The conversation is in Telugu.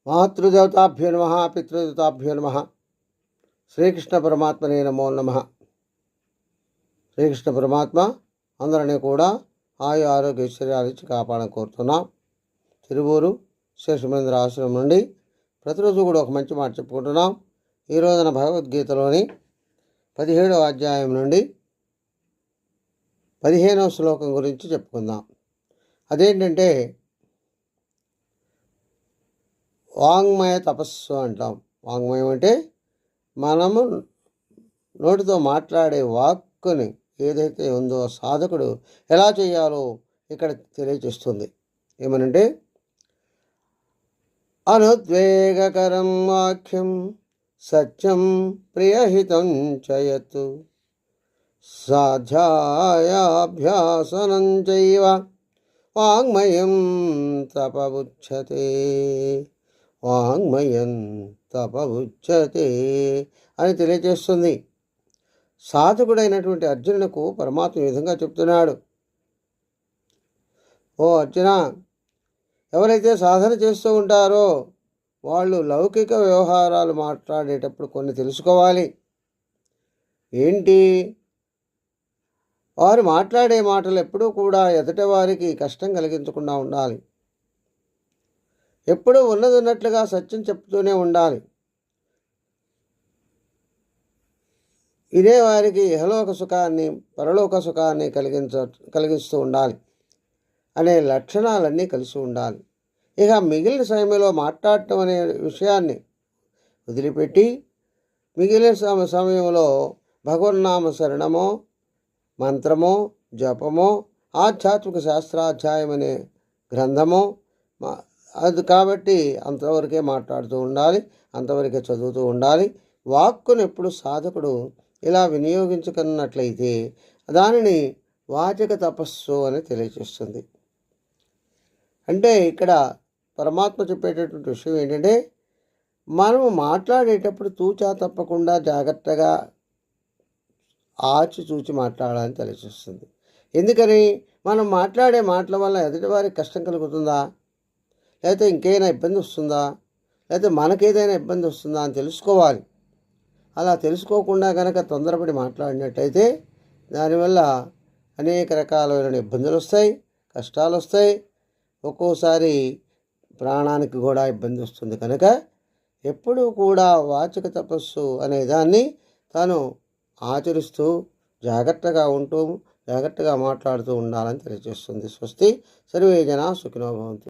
మాతృదేవతాభ్యో నమః, పితృదేవతాభ్యో నమః. శ్రీకృష్ణ పరమాత్మనే నమో నమః. శ్రీకృష్ణ పరమాత్మ అందరినీ కూడా ఆయు ఆరోగ్య ఐశ్వర్యాలు ఇచ్చి కాపాడని కోరుతున్నాం. తిరువూరు శేషమేంద్ర ఆశ్రమం నుండి ప్రతిరోజు కూడా ఒక మంచి మాట చెప్పుకుంటున్నాం. ఈ రోజున భగవద్గీతలోని 17వ అధ్యాయం నుండి 15వ శ్లోకం గురించి చెప్పుకుందాం. అదేంటంటే వాంగ్మయ తపస్సు అంటాం. వాంగ్మయం అంటే మనము నోటితో మాట్లాడే వాక్కుని ఏదైతే ఉందో సాధకుడు ఎలా చేయాలో ఇక్కడ తెలియచేస్తుంది. ఏమనంటే అనుద్వేగకరం వాక్యం సత్యం ప్రియహితం చయతు సాధ్యాయాభ్యాసనం చైవ వాంగ్మయం తపముచ్యతే. వాంగ్మయం తపముచ్యతే అని తెలియజేస్తుంది. సాధకుడైనటువంటి అర్జునులకు పరమాత్మ ఈ విధంగా చెప్తున్నాడు. ఓ అర్జున, ఎవరైతే సాధన చేస్తూ ఉంటారో వాళ్ళు లౌకిక వ్యవహారాలు మాట్లాడేటప్పుడు కొన్ని తెలుసుకోవాలి. ఏంటి? వారు మాట్లాడే మాటలు ఎప్పుడూ కూడా ఎదుటి వారికి కష్టం కలిగించకుండా ఉండాలి. ఎప్పుడూ ఉన్నది ఉన్నట్లుగా సత్యం చెప్తూనే ఉండాలి. ఇదే వారికి ఇహలోక సుఖాన్ని పరలోక సుఖాన్ని కలిగిస్తూ ఉండాలి అనే లక్షణాలన్నీ కలిసి ఉండాలి. ఇక మిగిలిన సమయంలో మాట్లాడటం అనే విషయాన్ని వదిలిపెట్టి మిగిలిన సమయంలో భగవన్నామ శరణమో మంత్రమో జపమో ఆధ్యాత్మిక శాస్త్రాధ్యాయం అనే గ్రంథమో అది కాబట్టి అంతవరకే మాట్లాడుతూ ఉండాలి, అంతవరకే చదువుతూ ఉండాలి. వాక్కును ఎప్పుడు సాధకుడు ఇలా వినియోగించుకున్నట్లయితే దానిని వాచక తపస్సు అని తెలియజేస్తుంది. అంటే ఇక్కడ పరమాత్మ చెప్పేటటువంటి విషయం ఏంటంటే మనము మాట్లాడేటప్పుడు తూచా తప్పకుండా జాగ్రత్తగా ఆచిచూచి మాట్లాడాలని తెలియజేస్తుంది. ఎందుకని? మనం మాట్లాడే మాటల వల్ల ఎదుటివారికి కష్టం కలుగుతుందా, లేకపోతే ఇంకేమైనా ఇబ్బంది వస్తుందా, లేకపోతే మనకేదైనా ఇబ్బంది వస్తుందా అని తెలుసుకోవాలి. అలా తెలుసుకోకుండా కనుక తొందరపడి మాట్లాడినట్టయితే దానివల్ల అనేక రకాలైన ఇబ్బందులు వస్తాయి, కష్టాలు వస్తాయి, ఒక్కోసారి ప్రాణానికి కూడా ఇబ్బంది వస్తుంది. కనుక ఎప్పుడూ కూడా వాచక తపస్సు అనే దాన్ని తాను ఆచరిస్తూ జాగ్రత్తగా ఉంటూ జాగ్రత్తగా మాట్లాడుతూ ఉండాలని తెలియజేస్తుంది. స్వస్తి. సర్వే జనా సుఖినో భవంతు.